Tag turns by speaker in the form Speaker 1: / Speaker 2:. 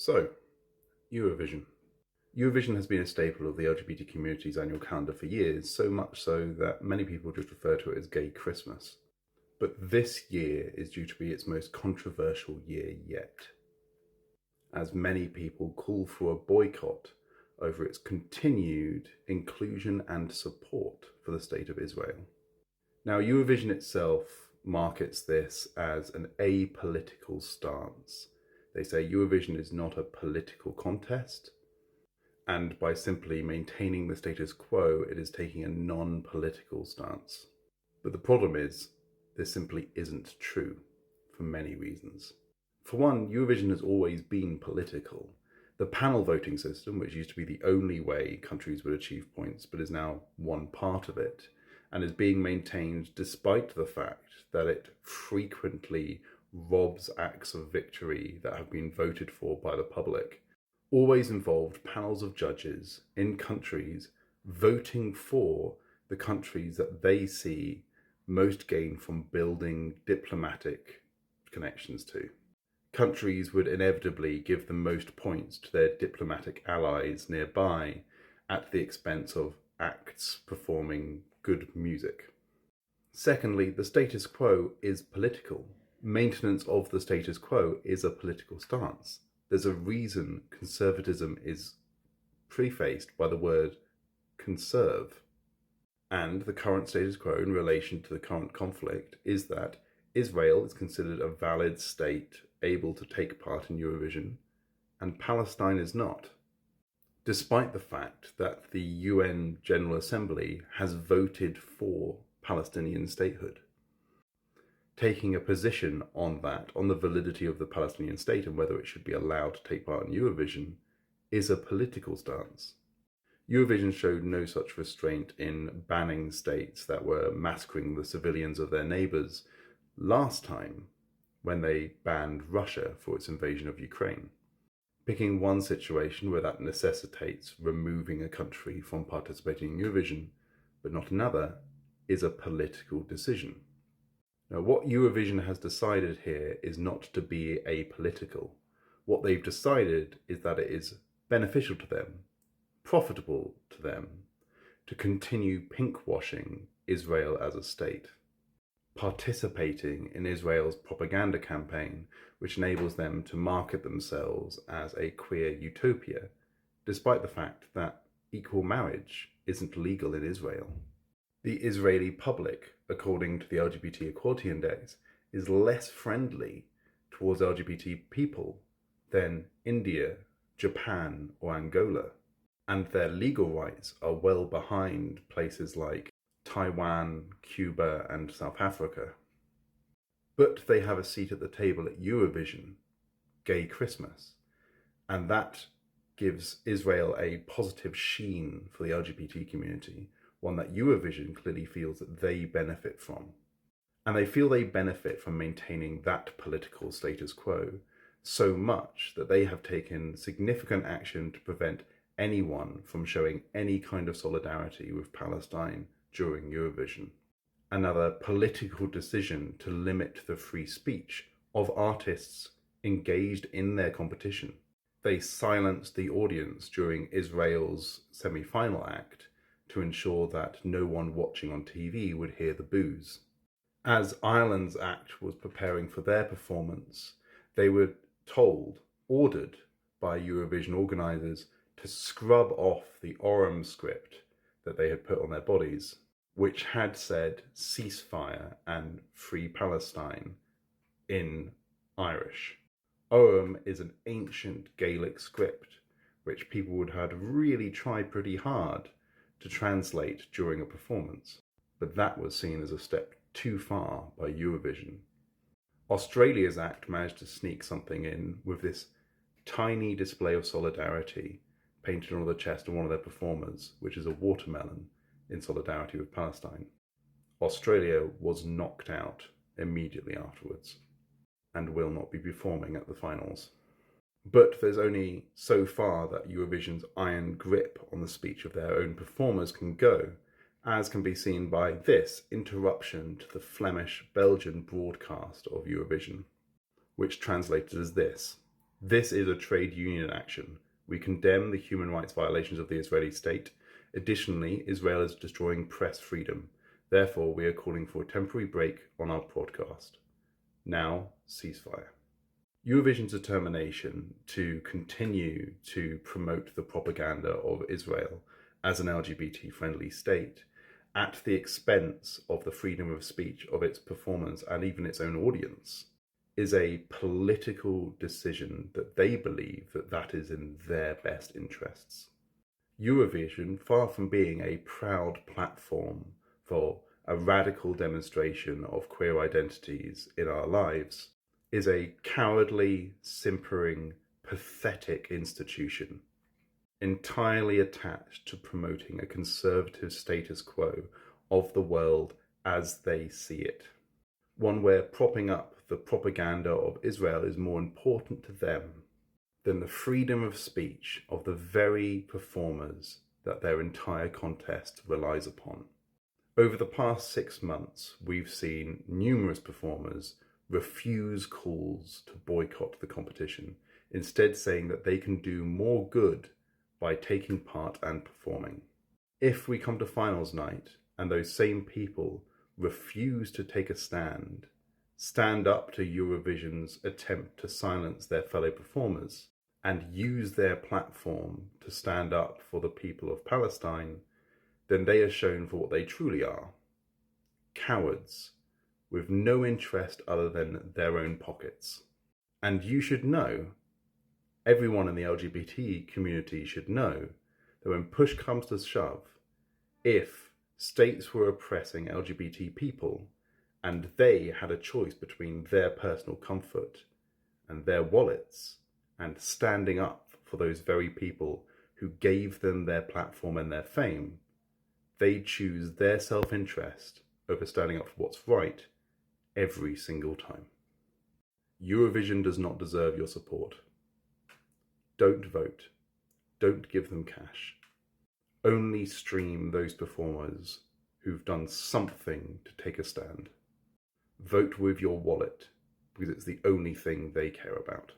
Speaker 1: So, Eurovision. Eurovision has been a staple of the LGBT community's annual calendar for years, so much so that many people just refer to it as Gay Christmas. But this year is due to be its most controversial year yet, as many people call for a boycott over its continued inclusion and support for the State of Israel. Now, Eurovision itself markets this as an apolitical stance. They say Eurovision is not a political contest, and by simply maintaining the status quo, it is taking a non-political stance. But the problem is, this simply isn't true, for many reasons. For one, Eurovision has always been political. The panel voting system, which used to be the only way countries would achieve points, but is now one part of it, and is being maintained despite the fact that it frequently robs acts of victory that have been voted for by the public, always involved panels of judges in countries voting for the countries that they see most gain from building diplomatic connections to. Countries would inevitably give the most points to their diplomatic allies nearby at the expense of acts performing good music. Secondly, the status quo is political. Maintenance of the status quo is a political stance. There's a reason conservatism is prefaced by the word conserve. And the current status quo in relation to the current conflict is that Israel is considered a valid state able to take part in Eurovision, and Palestine is not, despite the fact that the UN General Assembly has voted for Palestinian statehood. Taking a position on that, on the validity of the Palestinian state and whether it should be allowed to take part in Eurovision, is a political stance. Eurovision showed no such restraint in banning states that were massacring the civilians of their neighbours last time when they banned Russia for its invasion of Ukraine. Picking one situation where that necessitates removing a country from participating in Eurovision, but not another, is a political decision. Now, what Eurovision has decided here is not to be apolitical. What they've decided is that it is beneficial to them, profitable to them, to continue pinkwashing Israel as a state, participating in Israel's propaganda campaign, which enables them to market themselves as a queer utopia, despite the fact that equal marriage isn't legal in Israel. The Israeli public, according to the LGBT Equality Index, is less friendly towards LGBT people than India, Japan, or Angola, and their legal rights are well behind places like Taiwan, Cuba, and South Africa. But they have a seat at the table at Eurovision, Gay Christmas, and that gives Israel a positive sheen for the LGBT community, one that Eurovision clearly feels that they benefit from. And they feel they benefit from maintaining that political status quo so much that they have taken significant action to prevent anyone from showing any kind of solidarity with Palestine during Eurovision. Another political decision to limit the free speech of artists engaged in their competition. They silenced the audience during Israel's semi-final act to ensure that no one watching on TV would hear the boos. As Ireland's act was preparing for their performance, they were ordered by Eurovision organisers to scrub off the Orem script that they had put on their bodies, which had said ceasefire and free Palestine in Irish. Orem is an ancient Gaelic script which people would have really tried pretty hard to translate during a performance, but that was seen as a step too far by Eurovision. Australia's act managed to sneak something in with this tiny display of solidarity painted on the chest of one of their performers, which is a watermelon in solidarity with Palestine. Australia was knocked out immediately afterwards and will not be performing at the finals. But there's only so far that Eurovision's iron grip on the speech of their own performers can go, as can be seen by this interruption to the Flemish-Belgian broadcast of Eurovision, which translated as this: This is a trade union action. We condemn the human rights violations of the Israeli state. Additionally, Israel is destroying press freedom. Therefore, we are calling for a temporary break on our broadcast. Now, ceasefire. Eurovision's determination to continue to promote the propaganda of Israel as an LGBT-friendly state at the expense of the freedom of speech of its performers and even its own audience is a political decision that they believe that is in their best interests. Eurovision, far from being a proud platform for a radical demonstration of queer identities in our lives, is a cowardly, simpering, pathetic institution entirely attached to promoting a conservative status quo of the world as they see it. One where propping up the propaganda of Israel is more important to them than the freedom of speech of the very performers that their entire contest relies upon. Over the past 6 months, we've seen numerous performers refuse calls to boycott the competition, instead saying that they can do more good by taking part and performing. If we come to finals night and those same people refuse to take a stand up to Eurovision's attempt to silence their fellow performers, and use their platform to stand up for the people of Palestine, then they are shown for what they truly are: cowards with no interest other than their own pockets. And you should know, everyone in the LGBT community should know, that when push comes to shove, if states were oppressing LGBT people and they had a choice between their personal comfort and their wallets and standing up for those very people who gave them their platform and their fame, they'd choose their self-interest over standing up for what's right every single time. Eurovision does not deserve your support. Don't vote. Don't give them cash. Only stream those performers who've done something to take a stand. Vote with your wallet, because it's the only thing they care about.